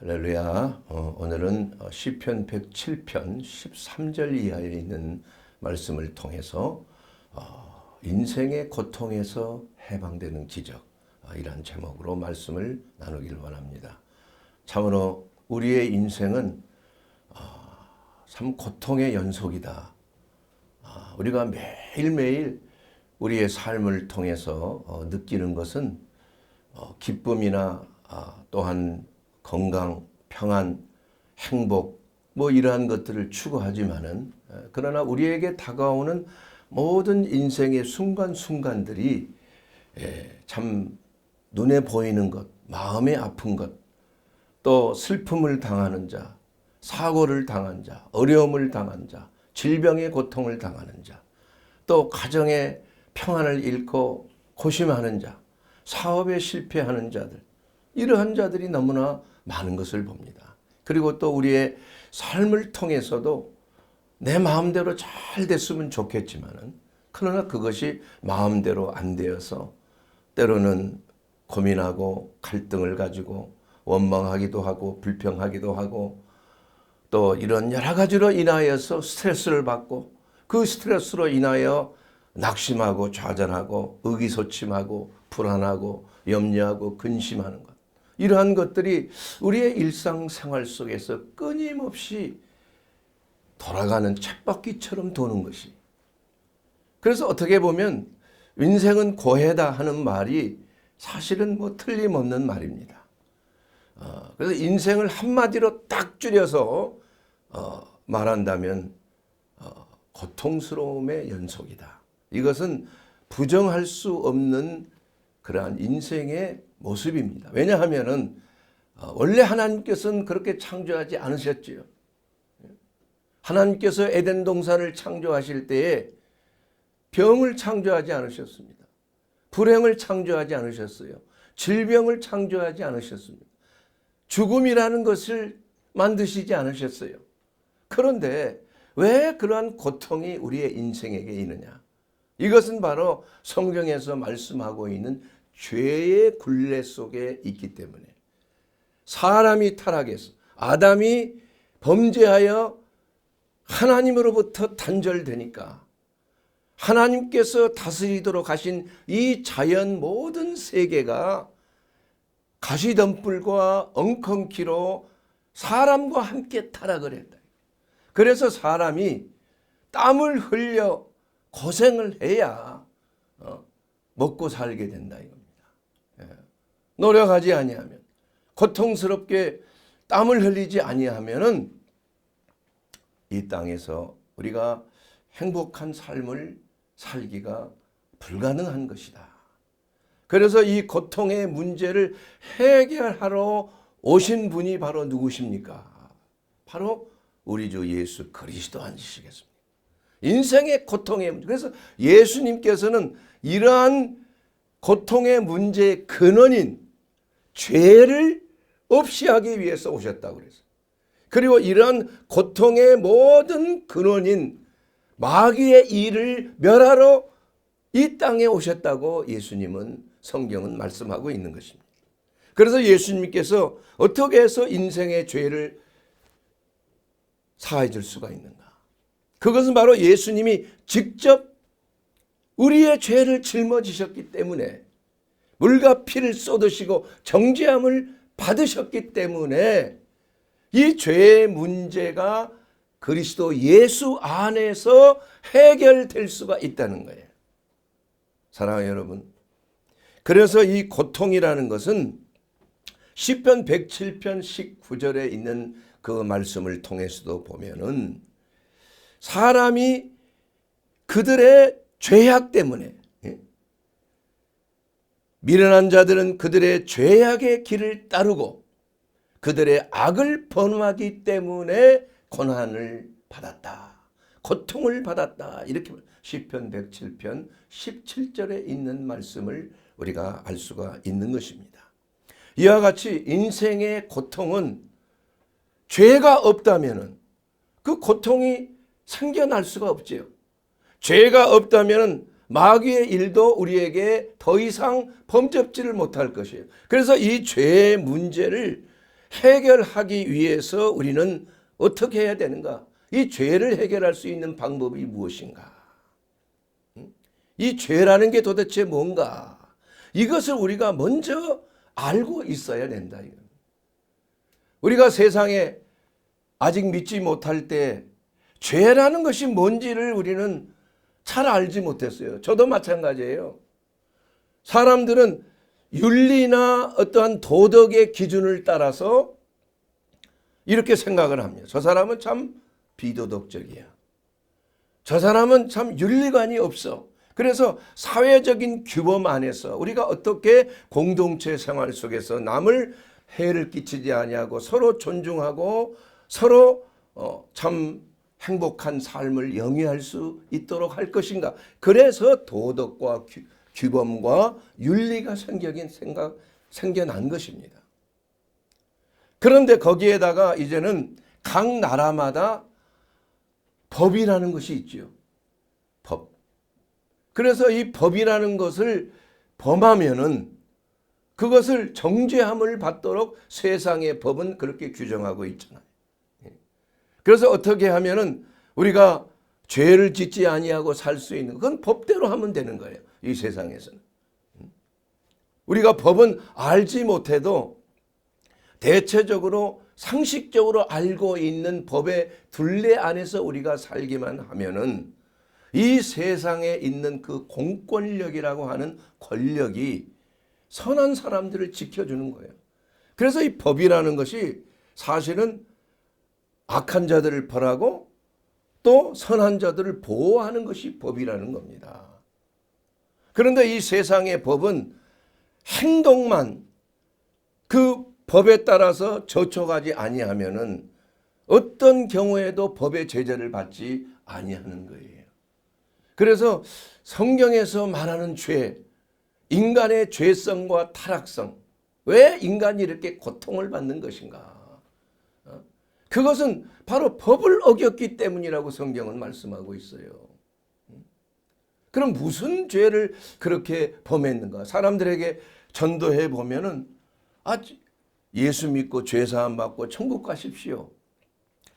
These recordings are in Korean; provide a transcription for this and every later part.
할렐루야. 오늘은 시편 107편 13절 이하에 있는 말씀을 통해서 인생의 고통에서 해방되는 기적, 이란 제목으로 말씀을 나누길 원합니다. 참으로 우리의 인생은 참 고통의 연속이다. 우리가 매일매일 우리의 삶을 통해서 느끼는 것은 기쁨이나 또한 건강, 평안, 행복 이러한 것들을 추구하지만은 그러나 우리에게 다가오는 모든 인생의 순간순간들이 참 눈에 보이는 것, 마음에 아픈 것, 또 슬픔을 당하는 자, 사고를 당한 자, 어려움을 당한 자, 질병의 고통을 당하는 자, 또 가정의 평안을 잃고 고심하는 자, 사업에 실패하는 자들, 이러한 자들이 너무나 많은 것을 봅니다. 그리고 또 우리의 삶을 통해서도 내 마음대로 잘 됐으면 좋겠지만은 그러나 그것이 마음대로 안 되어서 때로는 고민하고 갈등을 가지고 원망하기도 하고 불평하기도 하고 또 이런 여러 가지로 인하여서 스트레스를 받고 그 스트레스로 인하여 낙심하고 좌절하고 의기소침하고 불안하고 염려하고 근심하는 것, 이러한 것들이 우리의 일상생활 속에서 끊임없이 돌아가는 쳇바퀴처럼 도는 것이, 그래서 어떻게 보면 인생은 고해다 하는 말이 사실은 틀림없는 말입니다. 그래서 인생을 한마디로 딱 줄여서 말한다면 고통스러움의 연속이다. 이것은 부정할 수 없는 그러한 인생의 모습입니다. 왜냐하면은 원래 하나님께서는 그렇게 창조하지 않으셨지요. 하나님께서 에덴 동산을 창조하실 때에 병을 창조하지 않으셨습니다. 불행을 창조하지 않으셨어요. 질병을 창조하지 않으셨습니다. 죽음이라는 것을 만드시지 않으셨어요. 그런데 왜 그러한 고통이 우리의 인생에게 있느냐? 이것은 바로 성경에서 말씀하고 있는 죄의 굴레 속에 있기 때문에, 사람이 타락해서 아담이 범죄하여 하나님으로부터 단절되니까 하나님께서 다스리도록 하신 이 자연 모든 세계가 가시덤불과 엉겅퀴로 사람과 함께 타락을 했다. 그래서 사람이 땀을 흘려 고생을 해야 먹고 살게 된다 이겁니다. 노력하지 아니하면, 고통스럽게 땀을 흘리지 아니하면은 이 땅에서 우리가 행복한 삶을 살기가 불가능한 것이다. 그래서 이 고통의 문제를 해결하러 오신 분이 바로 누구십니까? 바로 우리 주 예수 그리스도 아니시겠습니까? 인생의 고통의 문제. 그래서 예수님께서는 이러한 고통의 문제의 근원인 죄를 없이 하기 위해서 오셨다고 그랬어요. 그리고 이러한 고통의 모든 근원인 마귀의 일을 멸하러 이 땅에 오셨다고 예수님은, 성경은 말씀하고 있는 것입니다. 그래서 예수님께서 어떻게 해서 인생의 죄를 사해 줄 수가 있는가? 그것은 바로 예수님이 직접 우리의 죄를 짊어지셨기 때문에, 물과 피를 쏟으시고 정죄함을 받으셨기 때문에 이 죄의 문제가 그리스도 예수 안에서 해결될 수가 있다는 거예요. 사랑하는 여러분, 그래서 이 고통이라는 것은 시편 107편 19절에 있는 그 말씀을 통해서도 보면은 사람이 그들의 죄악 때문에, 미련한 자들은 그들의 죄악의 길을 따르고 그들의 악을 범하기 때문에 고난을 받았다, 고통을 받았다, 이렇게 시편 107편 17절에 있는 말씀을 우리가 알 수가 있는 것입니다. 이와 같이 인생의 고통은 죄가 없다면 그 고통이 생겨날 수가 없지요. 죄가 없다면 마귀의 일도 우리에게 더 이상 범접지를 못할 것이에요. 그래서 이 죄의 문제를 해결하기 위해서 우리는 어떻게 해야 되는가? 이 죄를 해결할 수 있는 방법이 무엇인가? 이 죄라는 게 도대체 뭔가? 이것을 우리가 먼저 알고 있어야 된다. 우리가 세상에 아직 믿지 못할 때 죄라는 것이 뭔지를 우리는 잘 알지 못했어요. 저도 마찬가지예요. 사람들은 윤리나 어떠한 도덕의 기준을 따라서 이렇게 생각을 합니다. 저 사람은 참 비도덕적이야. 저 사람은 참 윤리관이 없어. 그래서 사회적인 규범 안에서 우리가 어떻게 공동체 생활 속에서 남을 해를 끼치지 아니하고 서로 존중하고 서로 참 행복한 삶을 영위할 수 있도록 할 것인가. 그래서 도덕과 규범과 윤리가 생겨난 것입니다. 그런데 거기에다가 이제는 각 나라마다 법이라는 것이 있죠. 법. 그래서 이 법이라는 것을 범하면은 그것을 정죄함을 받도록 세상의 법은 그렇게 규정하고 있잖아요. 그래서 어떻게 하면은 우리가 죄를 짓지 아니하고 살 수 있는 그건 법대로 하면 되는 거예요. 이 세상에서는. 우리가 법은 알지 못해도 대체적으로 상식적으로 알고 있는 법의 둘레 안에서 우리가 살기만 하면은 이 세상에 있는 그 공권력이라고 하는 권력이 선한 사람들을 지켜주는 거예요. 그래서 이 법이라는 것이 사실은 악한 자들을 벌하고 또 선한 자들을 보호하는 것이 법이라는 겁니다. 그런데 이 세상의 법은 행동만 그 법에 따라서 저촉하지 아니하면은 어떤 경우에도 법의 제재를 받지 아니하는 거예요. 그래서 성경에서 말하는 죄, 인간의 죄성과 타락성, 왜 인간이 이렇게 고통을 받는 것인가? 그것은 바로 법을 어겼기 때문이라고 성경은 말씀하고 있어요. 그럼 무슨 죄를 그렇게 범했는가? 사람들에게 전도해 보면은 예수 믿고 죄 사함 받고 천국 가십시오.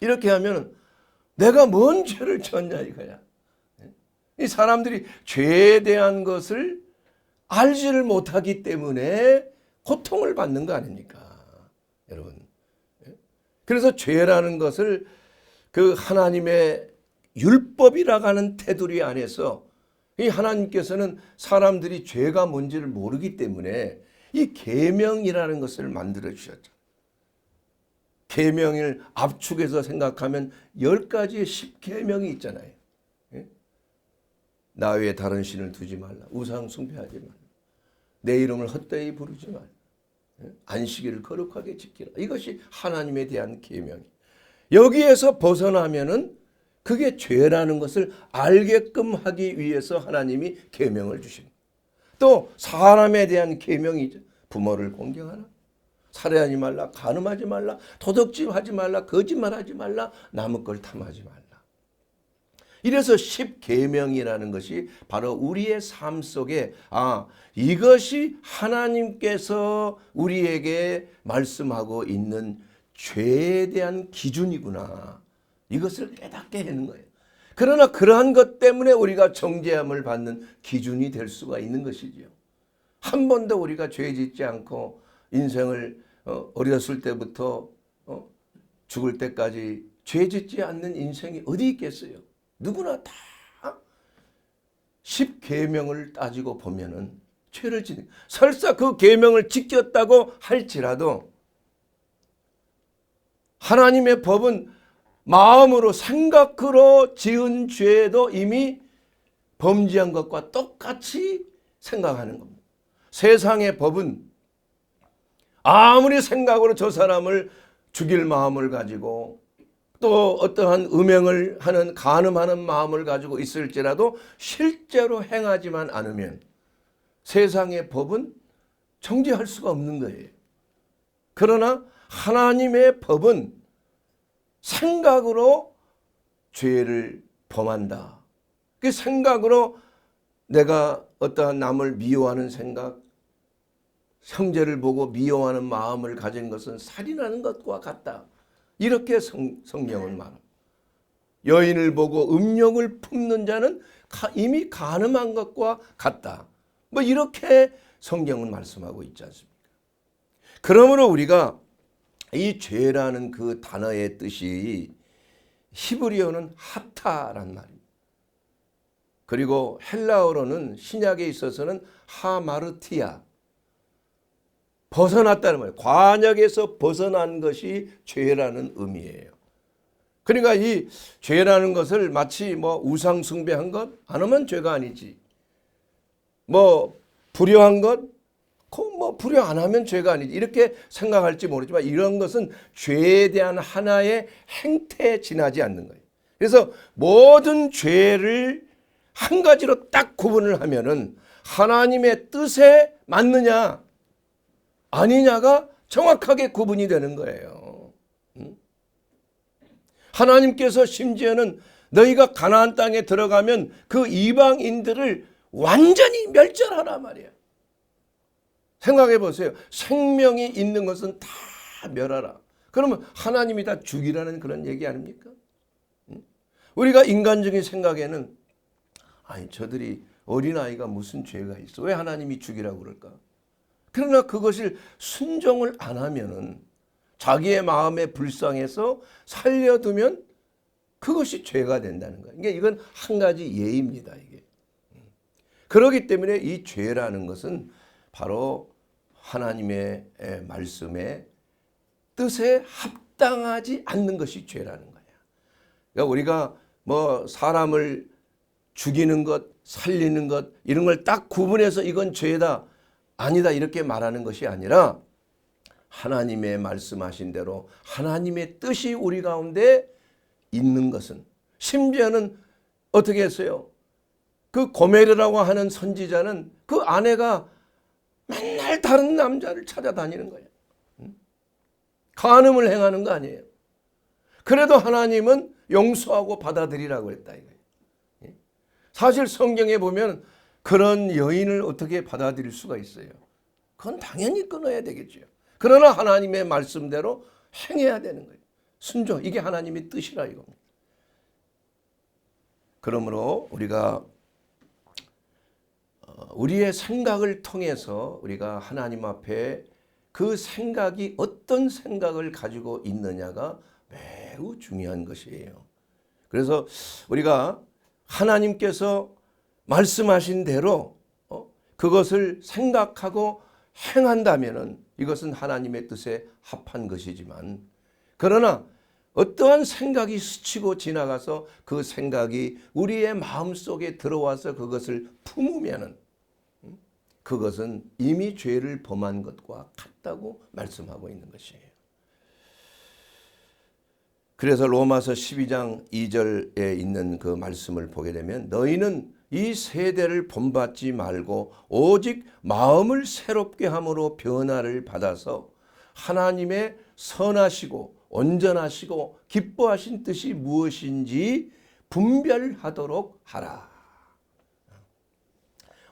이렇게 하면 내가 뭔 죄를 졌냐 이거야. 이 사람들이 죄에 대한 것을 알지를 못하기 때문에 고통을 받는 거 아닙니까? 여러분. 그래서 죄라는 것을 그 하나님의 율법이라고 하는 테두리 안에서 이 하나님께서는 사람들이 죄가 뭔지를 모르기 때문에 이 계명이라는 것을 만들어 주셨죠. 계명을 압축해서 생각하면 10가지의 10계명이 있잖아요. 나 외에 다른 신을 두지 말라. 우상 숭배하지 말라. 내 이름을 헛되이 부르지 말라. 안식일을 거룩하게 지키라. 이것이 하나님에 대한 계명이에요. 여기에서 벗어나면은 그게 죄라는 것을 알게끔 하기 위해서 하나님이 계명을 주십니다. 또 사람에 대한 계명이죠. 부모를 공경하라. 살해하지 말라. 간음하지 말라. 도둑질하지 말라. 거짓말하지 말라. 남의 걸 탐하지 말라. 이래서 10계명이라는 것이 바로 우리의 삶 속에 이것이 하나님께서 우리에게 말씀하고 있는 죄에 대한 기준이구나. 이것을 깨닫게 하는 거예요. 그러나 그러한 것 때문에 우리가 정죄함을 받는 기준이 될 수가 있는 것이지요. 한 번도 우리가 죄 짓지 않고 인생을 어렸을 때부터 죽을 때까지 죄 짓지 않는 인생이 어디 있겠어요? 누구나 다 10계명을 따지고 보면은 죄를 짓는, 설사 그 계명을 지켰다고 할지라도 하나님의 법은 마음으로 생각으로 지은 죄도 이미 범죄한 것과 똑같이 생각하는 겁니다. 세상의 법은 아무리 생각으로 저 사람을 죽일 마음을 가지고 또 어떠한 음행을 하는 간음하는 마음을 가지고 있을지라도 실제로 행하지만 않으면 세상의 법은 정죄할 수가 없는 거예요. 그러나 하나님의 법은 생각으로 죄를 범한다. 그 생각으로 내가 어떠한 남을 미워하는 생각, 형제를 보고 미워하는 마음을 가진 것은 살인하는 것과 같다. 이렇게 성경은 말합니다. 여인을 보고 음욕을 품는 자는 이미 간음한 것과 같다. 뭐 이렇게 성경은 말씀하고 있지 않습니까? 그러므로 우리가 이 죄라는 그 단어의 뜻이 히브리어는 하타란 말입니다. 그리고 헬라어로는 신약에 있어서는 하마르티아, 벗어났다는 말이에요. 관역에서 벗어난 것이 죄라는 의미예요. 그러니까 이 죄라는 것을 마치 뭐 우상 숭배한 것 안 하면 죄가 아니지. 뭐 불효한 것, 뭐 불효 안 하면 죄가 아니지. 이렇게 생각할지 모르지만 이런 것은 죄에 대한 하나의 행태에 지나지 않는 거예요. 그래서 모든 죄를 한 가지로 딱 구분을 하면은 하나님의 뜻에 맞느냐 아니냐가 정확하게 구분이 되는 거예요. 하나님께서 심지어는 너희가 가나안 땅에 들어가면 그 이방인들을 완전히 멸절하라 말이야. 생각해 보세요. 생명이 있는 것은 다 멸하라. 그러면 하나님이 다 죽이라는 그런 얘기 아닙니까? 우리가 인간적인 생각에는 아니 저들이 어린아이가 무슨 죄가 있어? 왜 하나님이 죽이라고 그럴까? 그러나 그것을 순종을 안 하면은 자기의 마음에 불쌍해서 살려두면 그것이 죄가 된다는 거예요. 그러니까 이건 한 가지 예입니다. 이게. 그렇기 때문에 이 죄라는 것은 바로 하나님의 말씀에 뜻에 합당하지 않는 것이 죄라는 거예요. 그러니까 우리가 뭐 사람을 죽이는 것, 살리는 것 이런 걸 딱 구분해서 이건 죄다, 아니다 이렇게 말하는 것이 아니라 하나님의 말씀하신 대로 하나님의 뜻이 우리 가운데 있는 것은, 심지어는 어떻게 했어요? 그 고멜이라고 하는 선지자는 그 아내가 맨날 다른 남자를 찾아다니는 거예요. 간음을 행하는 거 아니에요. 그래도 하나님은 용서하고 받아들이라고 했다 이거예요. 사실 성경에 보면 그런 여인을 어떻게 받아들일 수가 있어요? 그건 당연히 끊어야 되겠죠. 그러나 하나님의 말씀대로 행해야 되는 거예요. 순종, 이게 하나님의 뜻이라 이겁니다. 그러므로 우리가 우리의 생각을 통해서 우리가 하나님 앞에 그 생각이 어떤 생각을 가지고 있느냐가 매우 중요한 것이에요. 그래서 우리가 하나님께서 말씀하신 대로 그것을 생각하고 행한다면은 이것은 하나님의 뜻에 합한 것이지만, 그러나 어떠한 생각이 스치고 지나가서 그 생각이 우리의 마음속에 들어와서 그것을 품으면은 그것은 이미 죄를 범한 것과 같다고 말씀하고 있는 것이에요. 그래서 로마서 12장 2절에 있는 그 말씀을 보게 되면 너희는 이 세대를 본받지 말고 오직 마음을 새롭게 함으로 변화를 받아서 하나님의 선하시고 온전하시고 기뻐하신 뜻이 무엇인지 분별하도록 하라.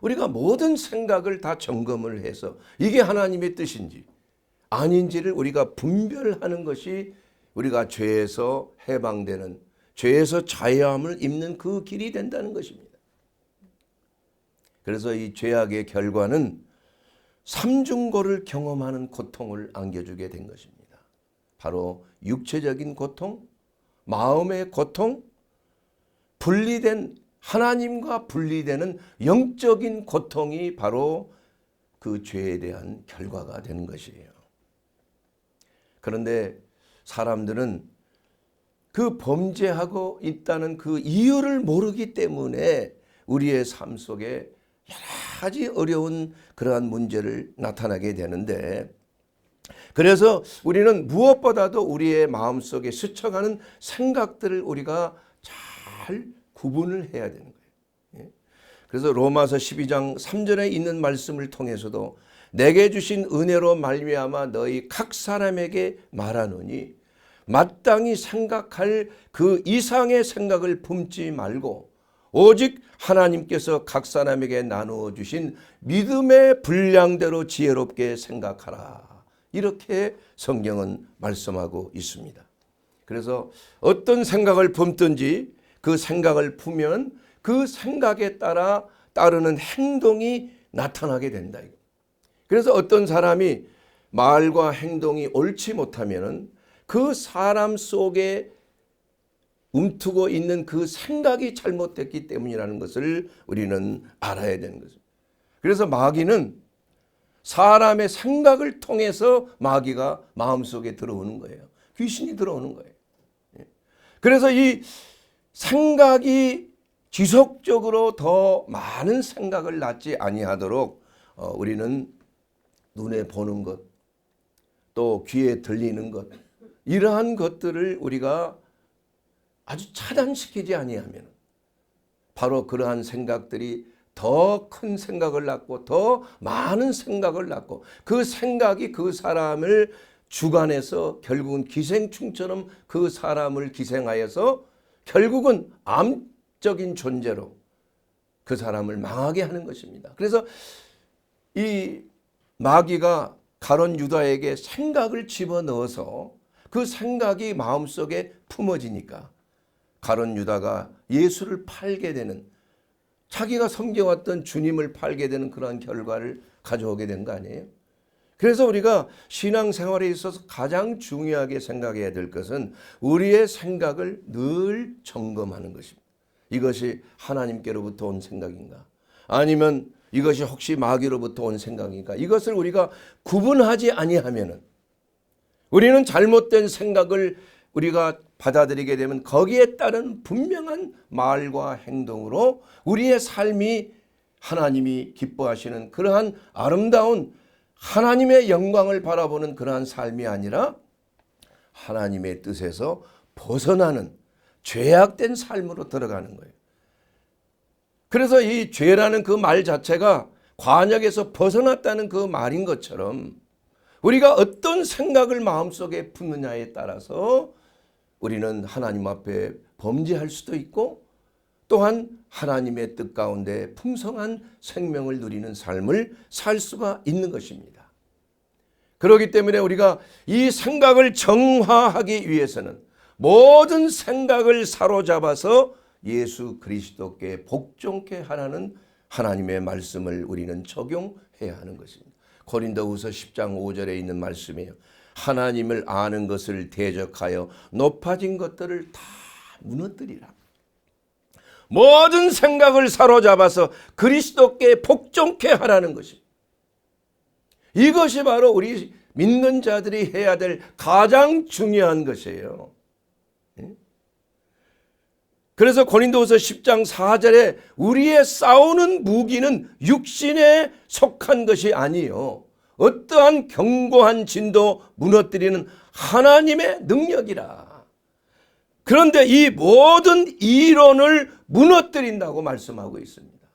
우리가 모든 생각을 다 점검을 해서 이게 하나님의 뜻인지 아닌지를 우리가 분별하는 것이 우리가 죄에서 해방되는, 죄에서 자유함을 입는 그 길이 된다는 것입니다. 그래서 이 죄악의 결과는 삼중고를 경험하는 고통을 안겨주게 된 것입니다. 바로 육체적인 고통, 마음의 고통, 분리된, 하나님과 분리되는 영적인 고통이 바로 그 죄에 대한 결과가 되는 것이에요. 그런데 사람들은 그 범죄하고 있다는 그 이유를 모르기 때문에 우리의 삶 속에 여러 가지 어려운 그러한 문제를 나타나게 되는데, 그래서 우리는 무엇보다도 우리의 마음속에 스쳐가는 생각들을 우리가 잘 구분을 해야 되는 거예요. 그래서 로마서 12장 3절에 있는 말씀을 통해서도 내게 주신 은혜로 말미암아 너희 각 사람에게 말하노니 마땅히 생각할 그 이상의 생각을 품지 말고 오직 하나님께서 각 사람에게 나누어 주신 믿음의 분량대로 지혜롭게 생각하라. 이렇게 성경은 말씀하고 있습니다. 그래서 어떤 생각을 품든지 그 생각을 품으면 그 생각에 따라 따르는 행동이 나타나게 된다. 그래서 어떤 사람이 말과 행동이 옳지 못하면 그 사람 속에 움트고 있는 그 생각이 잘못됐기 때문이라는 것을 우리는 알아야 되는 것입니다. 그래서 마귀는 사람의 생각을 통해서 마귀가 마음속에 들어오는 거예요. 귀신이 들어오는 거예요. 그래서 이 생각이 지속적으로 더 많은 생각을 낳지 아니하도록 우리는 눈에 보는 것, 또 귀에 들리는 것, 이러한 것들을 우리가 아주 차단시키지 아니하면 바로 그러한 생각들이 더 큰 생각을 낳고 더 많은 생각을 낳고 그 생각이 그 사람을 주관해서 결국은 기생충처럼 그 사람을 기생하여서 결국은 암적인 존재로 그 사람을 망하게 하는 것입니다. 그래서 이 마귀가 가룟 유다에게 생각을 집어넣어서 그 생각이 마음속에 품어지니까 가룟 유다가 예수를 팔게 되는, 자기가 섬겨왔던 주님을 팔게 되는 그러한 결과를 가져오게 된 거 아니에요? 그래서 우리가 신앙생활에 있어서 가장 중요하게 생각해야 될 것은 우리의 생각을 늘 점검하는 것입니다. 이것이 하나님께로부터 온 생각인가? 아니면 이것이 혹시 마귀로부터 온 생각인가? 이것을 우리가 구분하지 아니하면은 우리는 잘못된 생각을 우리가 받아들이게 되면 거기에 따른 분명한 말과 행동으로 우리의 삶이 하나님이 기뻐하시는 그러한 아름다운 하나님의 영광을 바라보는 그러한 삶이 아니라 하나님의 뜻에서 벗어나는 죄악된 삶으로 들어가는 거예요. 그래서 이 죄라는 그 말 자체가 관역에서 벗어났다는 그 말인 것처럼 우리가 어떤 생각을 마음속에 품느냐에 따라서 우리는 하나님 앞에 범죄할 수도 있고 또한 하나님의 뜻 가운데 풍성한 생명을 누리는 삶을 살 수가 있는 것입니다. 그렇기 때문에 우리가 이 생각을 정화하기 위해서는 모든 생각을 사로잡아서 예수 그리스도께 복종케 하라는 하나님의 말씀을 우리는 적용해야 하는 것입니다. 고린도후서 10장 5절에 있는 말씀이에요. 하나님을 아는 것을 대적하여 높아진 것들을 다 무너뜨리라. 모든 생각을 사로잡아서 그리스도께 복종케 하라는 것입니다. 이것이 바로 우리 믿는 자들이 해야 될 가장 중요한 것이에요. 그래서 고린도후서 10장 4절에 우리의 싸우는 무기는 육신에 속한 것이 아니요 어떠한 견고한 진도 무너뜨리는 하나님의 능력이라. 그런데 이 모든 이론을 무너뜨린다고 말씀하고 있습니다.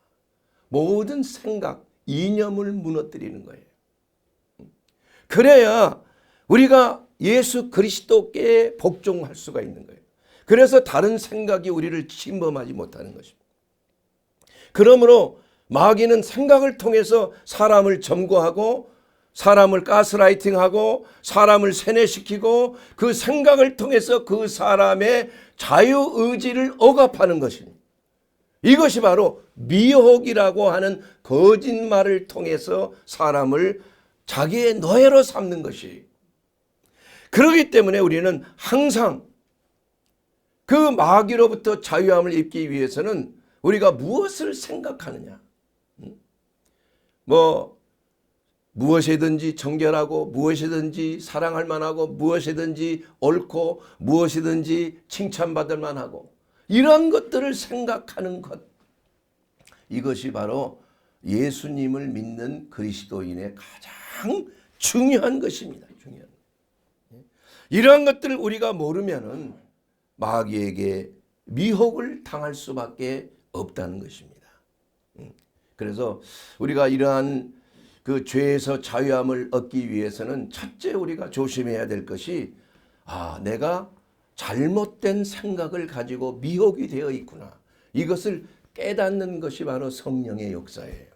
모든 생각, 이념을 무너뜨리는 거예요. 그래야 우리가 예수 그리스도께 복종할 수가 있는 거예요. 그래서 다른 생각이 우리를 침범하지 못하는 것입니다. 그러므로 마귀는 생각을 통해서 사람을 점거하고 사람을 가스라이팅하고 사람을 세뇌시키고 그 생각을 통해서 그 사람의 자유의지를 억압하는 것입니다. 이것이 바로 미혹이라고 하는 거짓말을 통해서 사람을 자기의 노예로 삼는 것이. 그렇기 때문에 우리는 항상 그 마귀로부터 자유함을 입기 위해서는 우리가 무엇을 생각하느냐. 무엇이든지 정결하고 무엇이든지 사랑할 만하고 무엇이든지 옳고 무엇이든지 칭찬받을 만하고 이런 것들을 생각하는 것. 이것이 바로 예수님을 믿는 그리스도인의 가장 중요한 것입니다. 중요한. 이러한 것들을 우리가 모르면은 마귀에게 미혹을 당할 수밖에 없다는 것입니다. 그래서 우리가 이러한 그 죄에서 자유함을 얻기 위해서는 첫째 우리가 조심해야 될 것이 내가 잘못된 생각을 가지고 미혹이 되어 있구나. 이것을 깨닫는 것이 바로 성령의 역사예요.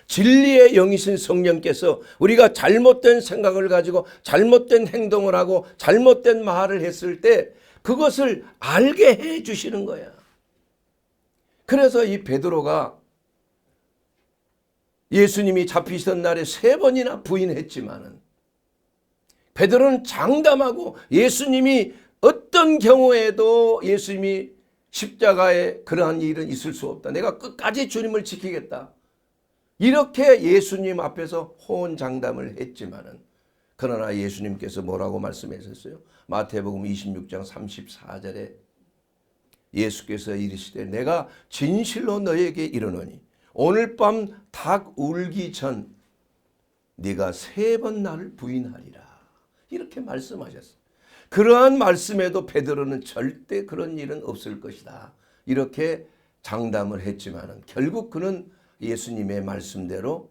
진리의 영이신 성령께서 우리가 잘못된 생각을 가지고 잘못된 행동을 하고 잘못된 말을 했을 때 그것을 알게 해 주시는 거야. 그래서 이 베드로가 예수님이 잡히시던 날에 3번이나 부인했지만은 베드로는 장담하고 예수님이 어떤 경우에도 예수님이 십자가에 그러한 일은 있을 수 없다. 내가 끝까지 주님을 지키겠다. 이렇게 예수님 앞에서 호언장담을 했지만은 그러나 예수님께서 뭐라고 말씀하셨어요? 마태복음 26장 34절에 예수께서 이르시되 내가 진실로 너에게 이르노니 오늘 밤 닭 울기 전 네가 3번 나를 부인하리라. 이렇게 말씀하셨어요. 그러한 말씀에도 베드로는 절대 그런 일은 없을 것이다. 이렇게 장담을 했지만은 결국 그는 예수님의 말씀대로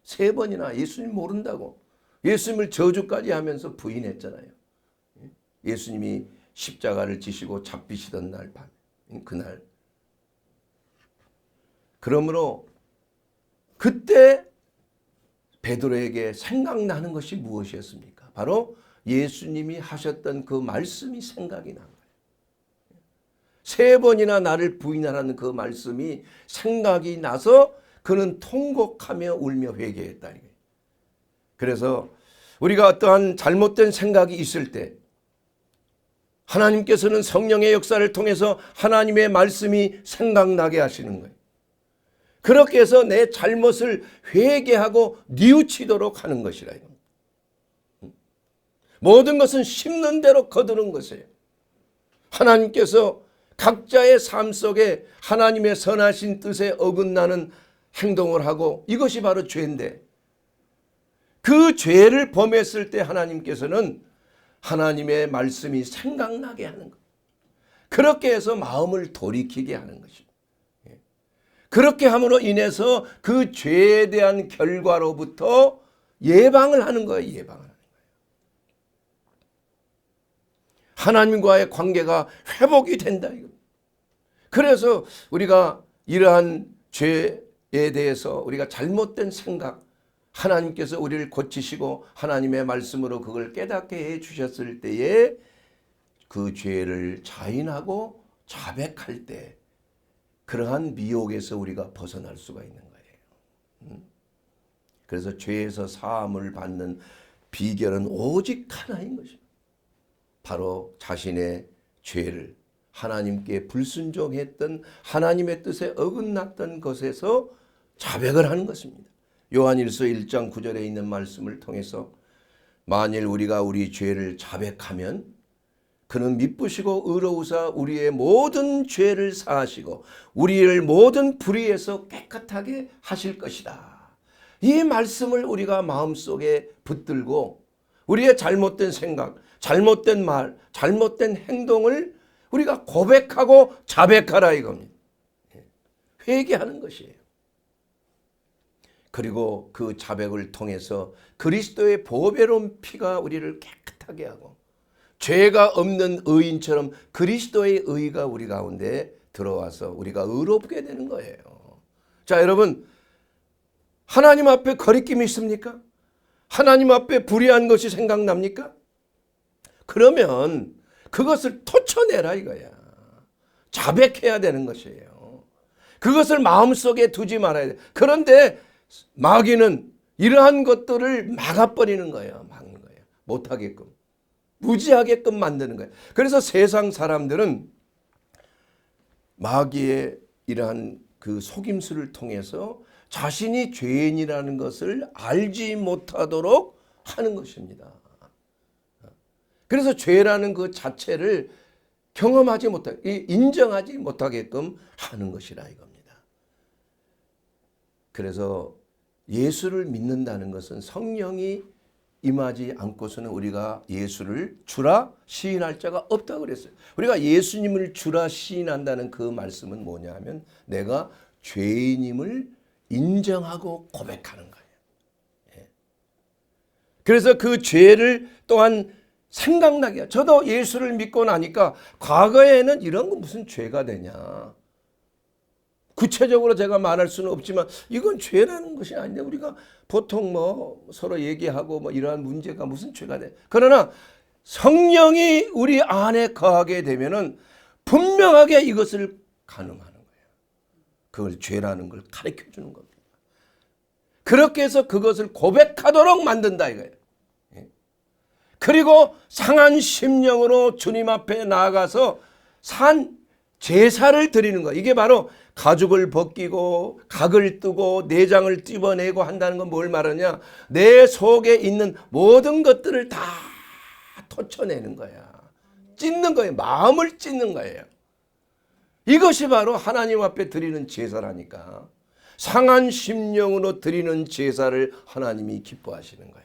3번이나 예수님 모른다고 예수님을 저주까지 하면서 부인했잖아요. 예수님이 십자가를 지시고 잡히시던 날 밤, 그날. 그러므로 그때 베드로에게 생각나는 것이 무엇이었습니까? 바로 예수님이 하셨던 그 말씀이 생각이 난 거예요. 3번이나 나를 부인하라는 그 말씀이 생각이 나서 그는 통곡하며 울며 회개했다. 그래서 우리가 어떠한 잘못된 생각이 있을 때 하나님께서는 성령의 역사를 통해서 하나님의 말씀이 생각나게 하시는 거예요. 그렇게 해서 내 잘못을 회개하고 뉘우치도록 하는 것이라. 모든 것은 심는 대로 거두는 것이에요. 하나님께서 각자의 삶 속에 하나님의 선하신 뜻에 어긋나는 행동을 하고 이것이 바로 죄인데 그 죄를 범했을 때 하나님께서는 하나님의 말씀이 생각나게 하는 것. 그렇게 해서 마음을 돌이키게 하는 것입니다. 그렇게 함으로 인해서 그 죄에 대한 결과로부터 예방을 하는 거예요. 예방을 하는 거예요. 하나님과의 관계가 회복이 된다. 그래서 우리가 이러한 죄에 대해서 우리가 잘못된 생각 하나님께서 우리를 고치시고 하나님의 말씀으로 그걸 깨닫게 해 주셨을 때에 그 죄를 자인하고 자백할 때 그러한 미혹에서 우리가 벗어날 수가 있는 거예요. 그래서 죄에서 사함을 받는 비결은 오직 하나인 것입니다. 바로 자신의 죄를 하나님께 불순종했던 하나님의 뜻에 어긋났던 것에서 자백을 하는 것입니다. 요한일서 1장 9절에 있는 말씀을 통해서 만일 우리가 우리 죄를 자백하면 그는 미쁘시고 의로우사 우리의 모든 죄를 사하시고 우리를 모든 불의에서 깨끗하게 하실 것이다. 이 말씀을 우리가 마음속에 붙들고 우리의 잘못된 생각, 잘못된 말, 잘못된 행동을 우리가 고백하고 자백하라 이겁니다. 회개하는 것이에요. 그리고 그 자백을 통해서 그리스도의 보배로운 피가 우리를 깨끗하게 하고 죄가 없는 의인처럼 그리스도의 의가 우리 가운데 들어와서 우리가 의롭게 되는 거예요. 자, 여러분, 하나님 앞에 거리낌이 있습니까? 하나님 앞에 불의한 것이 생각납니까? 그러면 그것을 토쳐내라 이거야. 자백해야 되는 것이에요. 그것을 마음속에 두지 말아야 돼. 그런데 마귀는 이러한 것들을 막아버리는 거예요. 막는 거예요. 못하게끔. 무지하게끔 만드는 거예요. 그래서 세상 사람들은 마귀의 이러한 그 속임수를 통해서 자신이 죄인이라는 것을 알지 못하도록 하는 것입니다. 그래서 죄라는 그 자체를 경험하지 못하게, 인정하지 못하게끔 하는 것이라 이겁니다. 그래서 예수를 믿는다는 것은 성령이 임하지 않고서는 우리가 예수를 주라 시인할 자가 없다고 그랬어요. 우리가 예수님을 주라 시인한다는 그 말씀은 뭐냐 하면 내가 죄인임을 인정하고 고백하는 거예요. 그래서 그 죄를 또한 생각나게. 저도 예수를 믿고 나니까 과거에는 이런 거 무슨 죄가 되냐. 구체적으로 제가 말할 수는 없지만 이건 죄라는 것이 아닌데 우리가 보통 뭐 서로 얘기하고 뭐 이러한 문제가 무슨 죄가 돼. 그러나 성령이 우리 안에 거하게 되면은 분명하게 이것을 가늠하는 거예요. 그걸 죄라는 걸 가르쳐 주는 겁니다. 그렇게 해서 그것을 고백하도록 만든다 이거예요. 그리고 상한 심령으로 주님 앞에 나아가서 산 제사를 드리는 거. 이게 바로 가죽을 벗기고 각을 뜨고 내장을 찝어내고 한다는 건 뭘 말하냐? 내 속에 있는 모든 것들을 다 터쳐내는 거야. 찢는 거예요. 마음을 찢는 거예요. 이것이 바로 하나님 앞에 드리는 제사라니까. 상한 심령으로 드리는 제사를 하나님이 기뻐하시는 거야.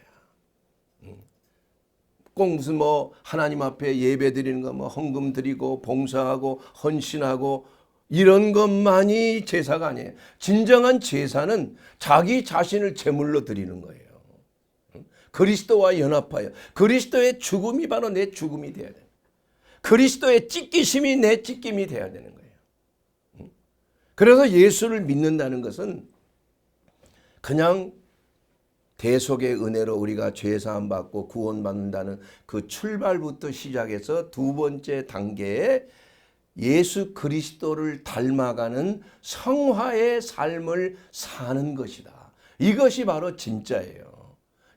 꼭 무슨 뭐 하나님 앞에 예배 드리는 거 뭐 헌금 드리고 봉사하고 헌신하고 이런 것만이 제사가 아니에요. 진정한 제사는 자기 자신을 제물로 드리는 거예요. 그리스도와 연합하여 그리스도의 죽음이 바로 내 죽음이 되어야 돼요. 그리스도의 찢기심이 내 찢김이 되어야 되는 거예요. 그래서 예수를 믿는다는 것은 그냥 대속의 은혜로 우리가 죄사함 받고 구원받는다는 그 출발부터 시작해서 두 번째 단계에 예수 그리스도를 닮아가는 성화의 삶을 사는 것이다. 이것이 바로 진짜예요.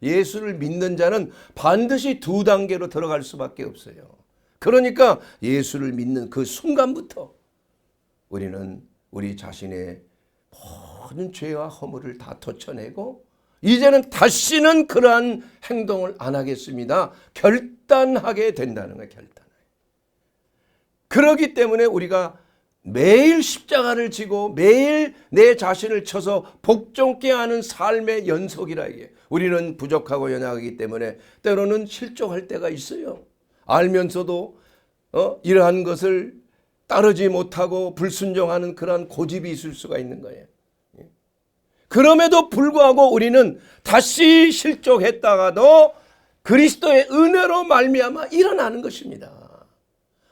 예수를 믿는 자는 반드시 두 단계로 들어갈 수밖에 없어요. 그러니까 예수를 믿는 그 순간부터 우리는 우리 자신의 모든 죄와 허물을 다 터쳐내고 이제는 다시는 그러한 행동을 안 하겠습니다. 결단하게 된다는 거예요. 결단하게. 그렇기 때문에 우리가 매일 십자가를 지고 매일 내 자신을 쳐서 복종케 하는 삶의 연속이라 이게. 우리는 부족하고 연약하기 때문에 때로는 실족할 때가 있어요. 알면서도 이러한 것을 따르지 못하고 불순종하는 그러한 고집이 있을 수가 있는 거예요. 그럼에도 불구하고 우리는 다시 실족했다가도 그리스도의 은혜로 말미암아 일어나는 것입니다.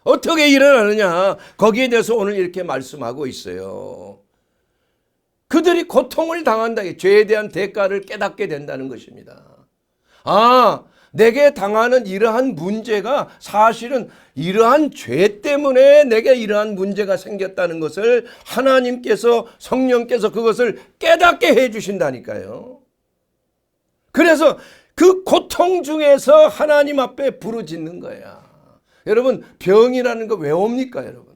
어떻게 일어나느냐? 거기에 대해서 오늘 이렇게 말씀하고 있어요. 그들이 고통을 당한다. 죄에 대한 대가를 깨닫게 된다는 것입니다. 아, 내게 당하는 이러한 문제가 사실은 이러한 죄 때문에 내게 이러한 문제가 생겼다는 것을 하나님께서 성령께서 그것을 깨닫게 해 주신다니까요. 그래서 그 고통 중에서 하나님 앞에 부르짖는 거야. 여러분 병이라는 거 왜 옵니까 여러분?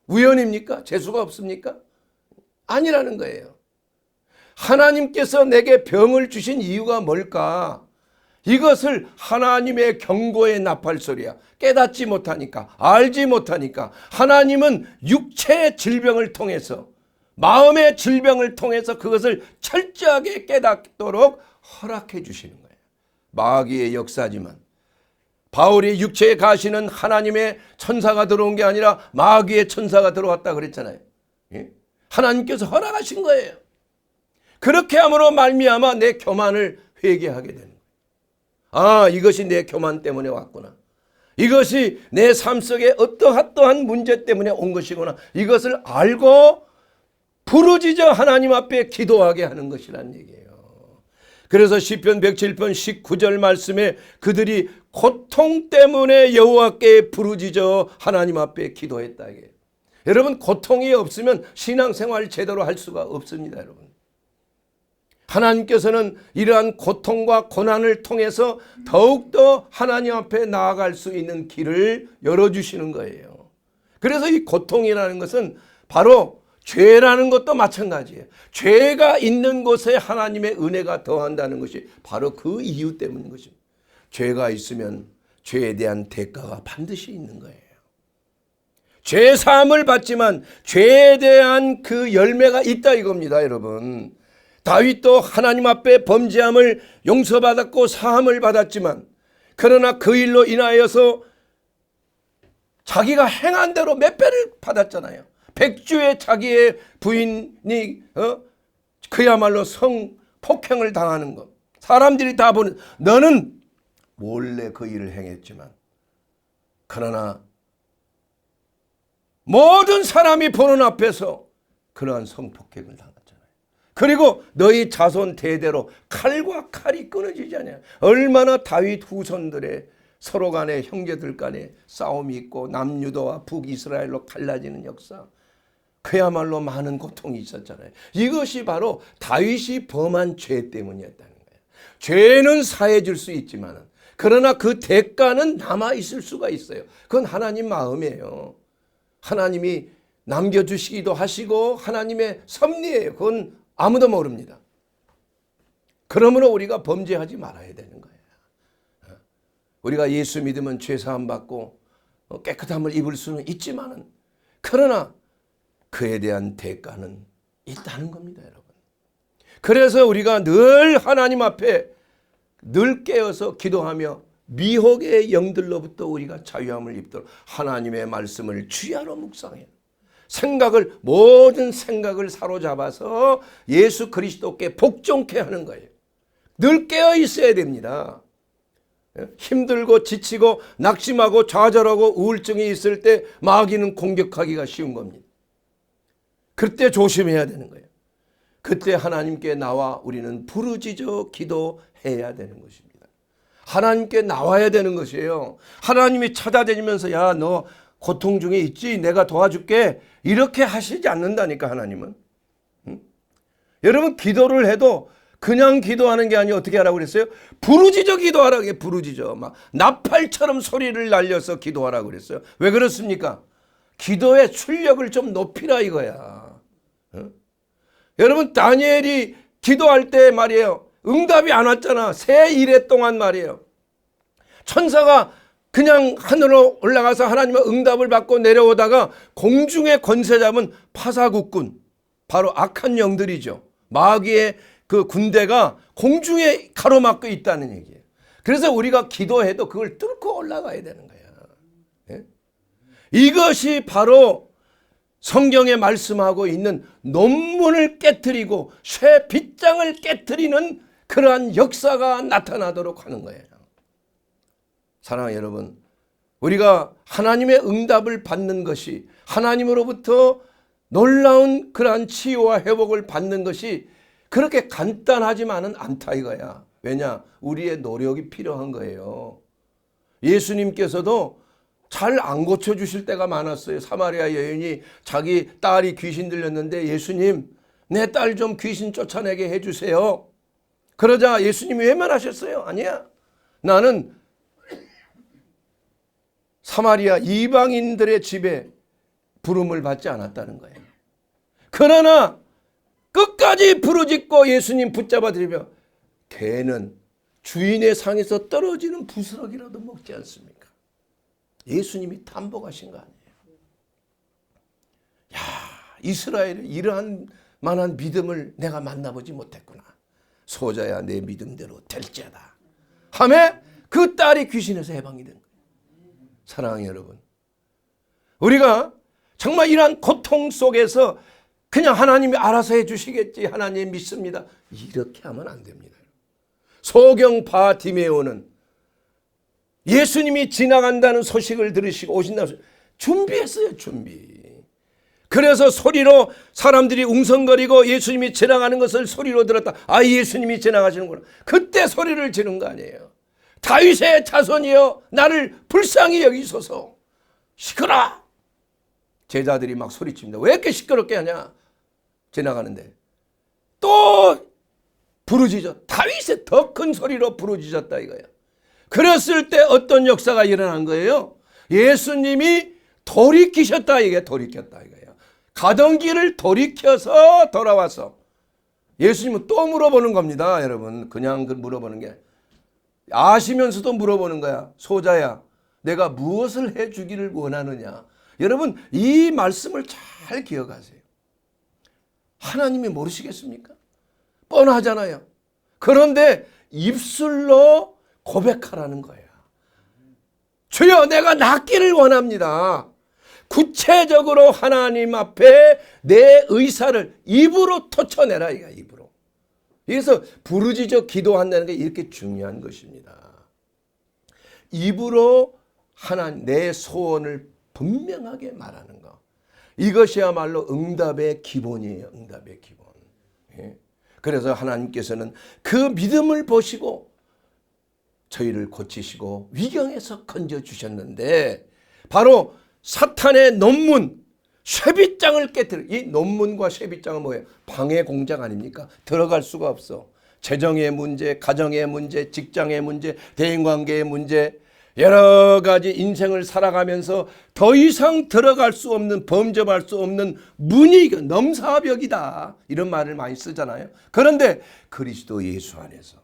우연입니까? 재수가 없습니까? 아니라는 거예요. 하나님께서 내게 병을 주신 이유가 뭘까? 이것을 하나님의 경고의 나팔소리야. 깨닫지 못하니까, 알지 못하니까. 하나님은 육체의 질병을 통해서, 마음의 질병을 통해서 그것을 철저하게 깨닫도록 허락해 주시는 거예요. 마귀의 역사지만 바울이 육체에 가시는 하나님의 천사가 들어온 게 아니라 마귀의 천사가 들어왔다 그랬잖아요. 예? 하나님께서 허락하신 거예요. 그렇게 함으로 말미암아 내 교만을 회개하게 되는 거예요. 아, 이것이 내 교만 때문에 왔구나. 이것이 내 삶 속에 어떠한 문제 때문에 온 것이구나. 이것을 알고 부르짖어 하나님 앞에 기도하게 하는 것이란 얘기예요. 그래서 시편 107편 19절 말씀에 그들이 고통 때문에 여호와께 부르짖어 하나님 앞에 기도했다. 이게. 여러분 고통이 없으면 신앙생활 제대로 할 수가 없습니다. 여러분. 하나님께서는 이러한 고통과 고난을 통해서 더욱더 하나님 앞에 나아갈 수 있는 길을 열어주시는 거예요. 그래서 이 고통이라는 것은 바로 죄라는 것도 마찬가지예요. 죄가 있는 곳에 하나님의 은혜가 더한다는 것이 바로 그 이유 때문인 것입니다. 죄가 있으면 죄에 대한 대가가 반드시 있는 거예요. 죄 사함을 받지만 죄에 대한 그 열매가 있다 이겁니다, 여러분. 다윗도 하나님 앞에 범죄함을 용서받았고 사함을 받았지만 그러나 그 일로 인하여서 자기가 행한 대로 몇 배를 받았잖아요. 백주에 자기의 부인이 그야말로 성폭행을 당하는 것. 사람들이 다 보는 너는 몰래 그 일을 행했지만 그러나 모든 사람이 보는 앞에서 그러한 성폭행을 당했잖아요. 그리고 너희 자손 대대로 칼과 칼이 끊어지지 않냐. 얼마나 다윗 후손들의 서로 간에 형제들 간에 싸움이 있고 남유다와 북이스라엘로 갈라지는 역사, 그야말로 많은 고통이 있었잖아요. 이것이 바로 다윗이 범한 죄 때문이었다는 거예요. 죄는 사해질 수 있지만 그러나 그 대가는 남아있을 수가 있어요. 그건 하나님 마음이에요. 하나님이 남겨주시기도 하시고 하나님의 섭리예요. 그건 아무도 모릅니다. 그러므로 우리가 범죄하지 말아야 되는 거예요. 우리가 예수 믿으면 죄사함 받고 깨끗함을 입을 수는 있지만은 그러나 그에 대한 대가는 있다는 겁니다, 여러분. 그래서 우리가 늘 하나님 앞에 늘 깨어서 기도하며 미혹의 영들로부터 우리가 자유함을 입도록 하나님의 말씀을 주야로 묵상해요. 모든 생각을 사로잡아서 예수 그리스도께 복종케 하는 거예요. 늘 깨어 있어야 됩니다. 힘들고 지치고 낙심하고 좌절하고 우울증이 있을 때 마귀는 공격하기가 쉬운 겁니다. 그때 조심해야 되는 거예요. 그때 하나님께 나와 우리는 부르짖어 기도해야 되는 것입니다. 하나님께 나와야 되는 것이에요. 하나님이 찾아다니면서 야, 너 고통 중에 있지? 내가 도와줄게. 이렇게 하시지 않는다니까, 하나님은. 여러분, 기도를 해도 그냥 기도하는 게 아니고 어떻게 하라고 그랬어요? 부르짖어 기도하라고 해요. 부르짖어. 막 나팔처럼 소리를 날려서 기도하라고 그랬어요. 왜 그렇습니까? 기도의 출력을 좀 높이라 이거야. 여러분, 다니엘이 기도할 때 말이에요. 응답이 안 왔잖아. 새 일해 동안 말이에요. 천사가 그냥 하늘로 올라가서 하나님의 응답을 받고 내려오다가 공중의 권세 잡은 파사국군, 바로 악한 영들이죠. 마귀의 그 군대가 공중에 가로막고 있다는 얘기예요. 그래서 우리가 기도해도 그걸 뚫고 올라가야 되는 거야. 예? 이것이 바로 성경에 말씀하고 있는 논문을 깨트리고 쇠 빗장을 깨트리는 그러한 역사가 나타나도록 하는 거예요. 사랑하는 여러분, 우리가 하나님의 응답을 받는 것이, 하나님으로부터 놀라운 그러한 치유와 회복을 받는 것이 그렇게 간단하지만은 않다 이거야. 왜냐? 우리의 노력이 필요한 거예요. 예수님께서도 잘 안 고쳐주실 때가 많았어요. 사마리아 여인이 자기 딸이 귀신 들렸는데 예수님, 내 딸 좀 귀신 쫓아내게 해주세요. 그러자 예수님이 외면하셨어요. 아니야. 나는 사마리아 이방인들의 집에 부름을 받지 않았다는 거예요. 그러나 끝까지 부르짖고 예수님 붙잡아 드리며 개는 주인의 상에서 떨어지는 부스러기라도 먹지 않습니까? 예수님이 탐복하신 거 아니에요. 야, 이스라엘에 이러한 만한 믿음을 내가 만나보지 못했구나. 소자야, 내 믿음대로 될지어다 하며 그 딸이 귀신에서 해방이 된 거예요. 사랑하는 여러분, 우리가 정말 이러한 고통 속에서 그냥 하나님이 알아서 해주시겠지, 하나님 믿습니다, 이렇게 하면 안 됩니다. 소경 바디메오는 예수님이 지나간다는 소식을 들으시고 오신다는 준비했어요. 준비. 그래서 소리로 사람들이 웅성거리고 예수님이 지나가는 것을 소리로 들었다. 아, 예수님이 지나가시는구나. 그때 소리를 지른 거 아니에요. 다윗의 자손이여 나를 불쌍히 여기소서. 시끄러. 제자들이 막 소리칩니다. 왜 이렇게 시끄럽게 하냐. 지나가는데 또 부르짖어. 다윗의 더 큰 소리로 부르짖었다 이거야. 그랬을 때 어떤 역사가 일어난 거예요? 예수님이 돌이키셨다 이게, 돌이켰다 이거예요. 가던 길을 돌이켜서 돌아와서 예수님은 또 물어보는 겁니다. 여러분, 그냥 물어보는 게 아시면서도 물어보는 거야. 소자야, 내가 무엇을 해주기를 원하느냐. 여러분, 이 말씀을 잘 기억하세요. 하나님이 모르시겠습니까? 뻔하잖아요. 그런데 입술로 고백하라는 거예요. 주여, 내가 낫기를 원합니다. 구체적으로 하나님 앞에 내 의사를 입으로 터쳐내라 이거, 입으로. 그래서 부르짖어 기도한다는 게 이렇게 중요한 것입니다. 입으로 하나님 내 소원을 분명하게 말하는 것. 이것이야말로 응답의 기본이에요. 응답의 기본. 예. 그래서 하나님께서는 그 믿음을 보시고 저희를 고치시고 위경에서 건져주셨는데 바로 사탄의 논문, 쇠빗장을 깨뜨려. 이 논문과 쇠빗장은 뭐예요? 방해 공작 아닙니까? 들어갈 수가 없어. 재정의 문제, 가정의 문제, 직장의 문제, 대인관계의 문제, 여러 가지 인생을 살아가면서 더 이상 들어갈 수 없는, 범접할 수 없는 문이 넘사벽이다. 이런 말을 많이 쓰잖아요. 그런데 그리스도 예수 안에서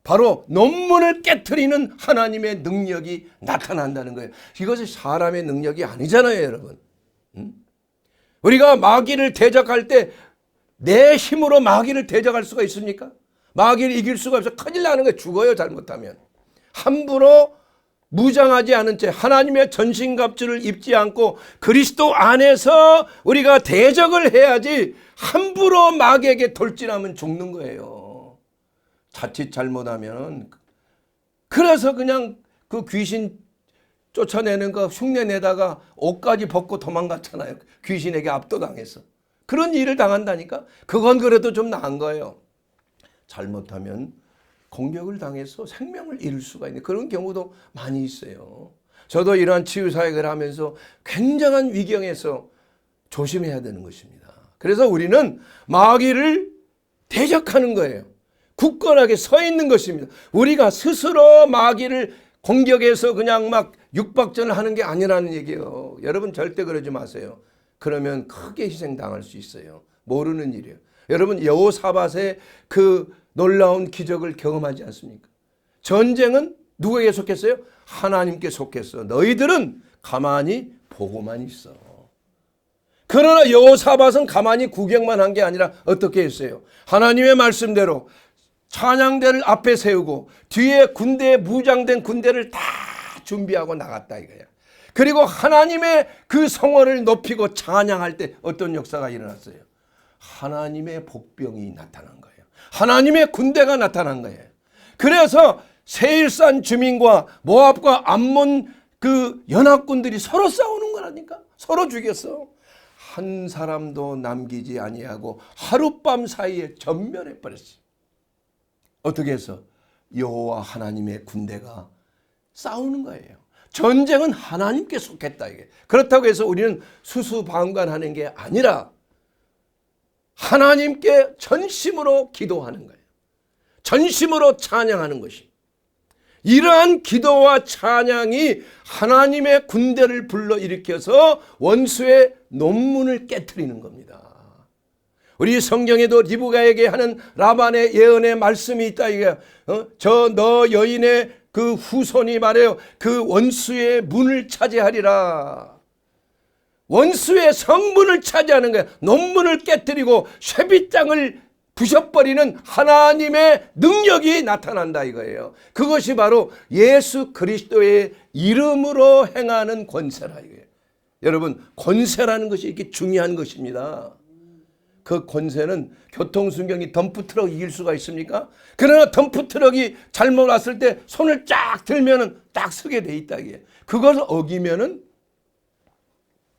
바로 논문을 깨트리는 하나님의 능력이 나타난다는 거예요. 이것이 사람의 능력이 아니잖아요, 여러분. 우리가 마귀를 대적할 때 내 힘으로 마귀를 대적할 수가 있습니까? 마귀를 이길 수가 없어. 큰일 나는 거예요. 죽어요, 잘못하면. 함부로 무장하지 않은 채 하나님의 전신갑주를 입지 않고 그리스도 안에서 우리가 대적을 해야지 함부로 마귀에게 돌진하면 죽는 거예요. 자칫 잘못하면 그래서 그냥 그 귀신 쫓아내는 거 흉내내다가 옷까지 벗고 도망갔잖아요. 귀신에게 압도당해서. 그런 일을 당한다니까. 그건 그래도 좀 나은 거예요. 잘못하면 공격을 당해서 생명을 잃을 수가 있는 그런 경우도 많이 있어요. 저도 이러한 치유사역을 하면서 굉장한 위경에서 조심해야 되는 것입니다. 그래서 우리는 마귀를 대적하는 거예요. 굳건하게 서 있는 것입니다. 우리가 스스로 마귀를 공격해서 그냥 막 육박전을 하는 게 아니라는 얘기예요. 여러분 절대 그러지 마세요. 그러면 크게 희생당할 수 있어요. 모르는 일이에요. 여러분 여호사밧의 그 놀라운 기적을 경험하지 않습니까? 전쟁은 누구에게 속했어요? 하나님께 속했어. 너희들은 가만히 보고만 있어. 그러나 여호사밧은 가만히 구경만 한 게 아니라 어떻게 했어요? 하나님의 말씀대로 찬양대를 앞에 세우고 뒤에 군대에 무장된 군대를 다 준비하고 나갔다 이거야. 그리고 하나님의 그 성원을 높이고 찬양할 때 어떤 역사가 일어났어요? 하나님의 복병이 나타난 거예요. 하나님의 군대가 나타난 거예요. 그래서 세일산 주민과 모압과 암몬 그 연합군들이 서로 싸우는 거라니까. 서로 죽였어. 한 사람도 남기지 아니하고 하룻밤 사이에 전멸해 버렸어요. 어떻게 해서? 여호와 하나님의 군대가 싸우는 거예요. 전쟁은 하나님께 속했다 이게. 그렇다고 해서 우리는 수수방관하는 게 아니라 하나님께 전심으로 기도하는 거예요. 전심으로 찬양하는 것이. 이러한 기도와 찬양이 하나님의 군대를 불러일으켜서 원수의 논문을 깨트리는 겁니다. 우리 성경에도 리브가에게 하는 라반의 예언의 말씀이 있다. 이게 저 너 여인의 그 후손이 말해요. 그 원수의 문을 차지하리라. 원수의 성문을 차지하는 거야. 논문을 깨뜨리고 쇠빗장을 부셔버리는 하나님의 능력이 나타난다 이거예요. 그것이 바로 예수 그리스도의 이름으로 행하는 권세라 이거예요. 여러분 권세라는 것이 이렇게 중요한 것입니다. 그 권세는 교통순경이 덤프트럭 이길 수가 있습니까? 그러나 덤프트럭이 잘못 왔을 때 손을 쫙 들면은 딱 서게 돼 있다 이게. 그것을 어기면은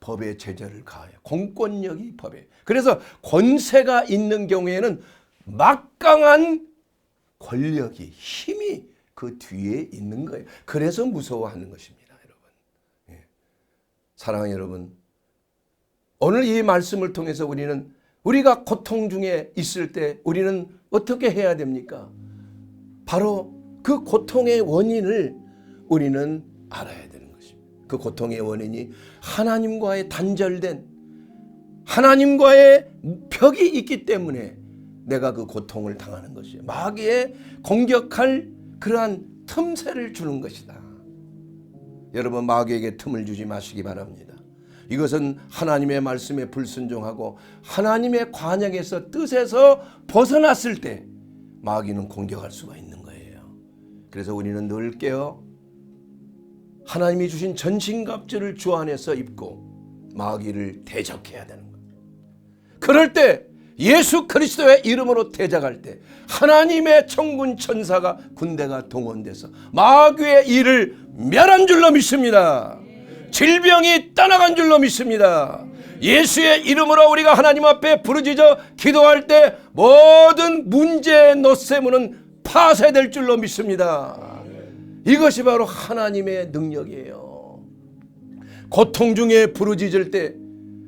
법의 제재를 가해요. 공권력이 법에. 그래서 권세가 있는 경우에는 막강한 권력이 힘이 그 뒤에 있는 거예요. 그래서 무서워하는 것입니다, 여러분. 예. 사랑하는 여러분, 오늘 이 말씀을 통해서 우리가 고통 중에 있을 때 우리는 어떻게 해야 됩니까? 바로 그 고통의 원인을 우리는 알아야 되는 것입니다. 그 고통의 원인이 하나님과의 단절된 하나님과의 벽이 있기 때문에 내가 그 고통을 당하는 것이에요. 마귀에 공격할 그러한 틈새를 주는 것이다. 여러분 마귀에게 틈을 주지 마시기 바랍니다. 이것은 하나님의 말씀에 불순종하고 하나님의 관역에서 뜻에서 벗어났을 때 마귀는 공격할 수가 있는 거예요. 그래서 우리는 늘 깨어 하나님이 주신 전신갑주를 주 안에서 입고 마귀를 대적해야 되는 거예요. 그럴 때 예수 그리스도의 이름으로 대적할 때 하나님의 천군 천사가 군대가 동원돼서 마귀의 일을 멸한 줄로 믿습니다. 질병이 떠나간 줄로 믿습니다. 예수의 이름으로 우리가 하나님 앞에 부르짖어 기도할 때 모든 문제의 노쇠문은 파쇄될 줄로 믿습니다. 이것이 바로 하나님의 능력이에요. 고통 중에 부르짖을 때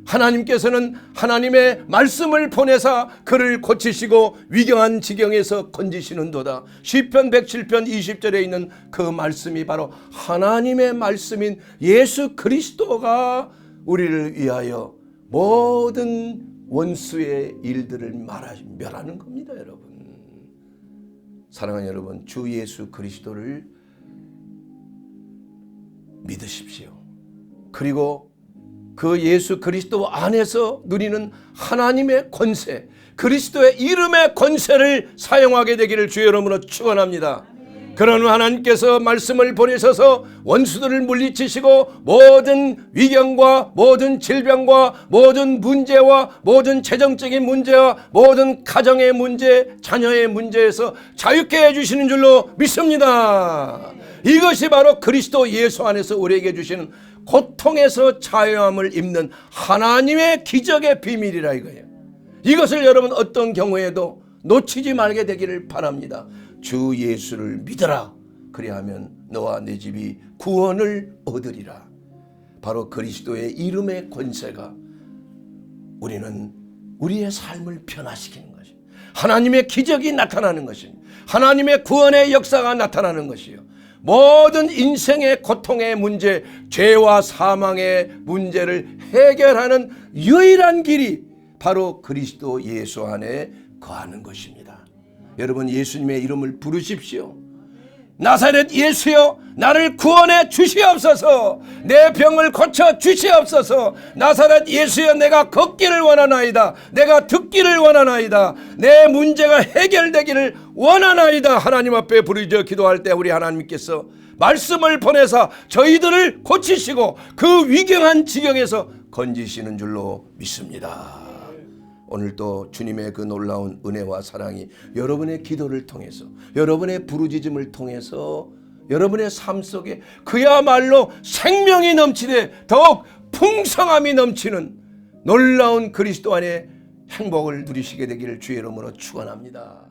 하나님께서는 하나님의 말씀을 보내사 그를 고치시고 위경한 지경에서 건지시는도다. 시편 107편 20절에 있는 그 말씀이 바로 하나님의 말씀인 예수 그리스도가 우리를 위하여 모든 원수의 일들을 멸하는 겁니다. 여러분, 사랑하는 여러분, 주 예수 그리스도를 믿으십시오. 그리고 그 예수 그리스도 안에서 누리는 하나님의 권세, 그리스도의 이름의 권세를 사용하게 되기를 주의 이름으로 축원합니다. 그러나 하나님께서 말씀을 보내셔서 원수들을 물리치시고 모든 위경과 모든 질병과 모든 문제와 모든 재정적인 문제와 모든 가정의 문제, 자녀의 문제에서 자유케 해주시는 줄로 믿습니다. 이것이 바로 그리스도 예수 안에서 우리에게 주시는 고통에서 자유함을 입는 하나님의 기적의 비밀이라 이거예요. 이것을 여러분 어떤 경우에도 놓치지 말게 되기를 바랍니다. 주 예수를 믿어라. 그리하면 너와 내 집이 구원을 얻으리라. 바로 그리스도의 이름의 권세가 우리는 우리의 삶을 변화시키는 것입니다. 하나님의 기적이 나타나는 것입니다. 하나님의 구원의 역사가 나타나는 것이요. 모든 인생의 고통의 문제, 죄와 사망의 문제를 해결하는 유일한 길이 바로 그리스도 예수 안에 거하는 것입니다. 여러분, 예수님의 이름을 부르십시오. 나사렛 예수여, 나를 구원해 주시옵소서. 내 병을 고쳐 주시옵소서. 나사렛 예수여, 내가 걷기를 원하나이다. 내가 듣기를 원하나이다. 내 문제가 해결되기를 원하나이다. 하나님 앞에 부르짖어 기도할 때 우리 하나님께서 말씀을 보내사 저희들을 고치시고 그 위경한 지경에서 건지시는 줄로 믿습니다. 오늘도 주님의 그 놀라운 은혜와 사랑이 여러분의 기도를 통해서, 여러분의 부르짖음을 통해서 여러분의 삶 속에 그야말로 생명이 넘치되 더욱 풍성함이 넘치는 놀라운 그리스도 안에 행복을 누리시게 되기를 주의 이름으로 축원합니다.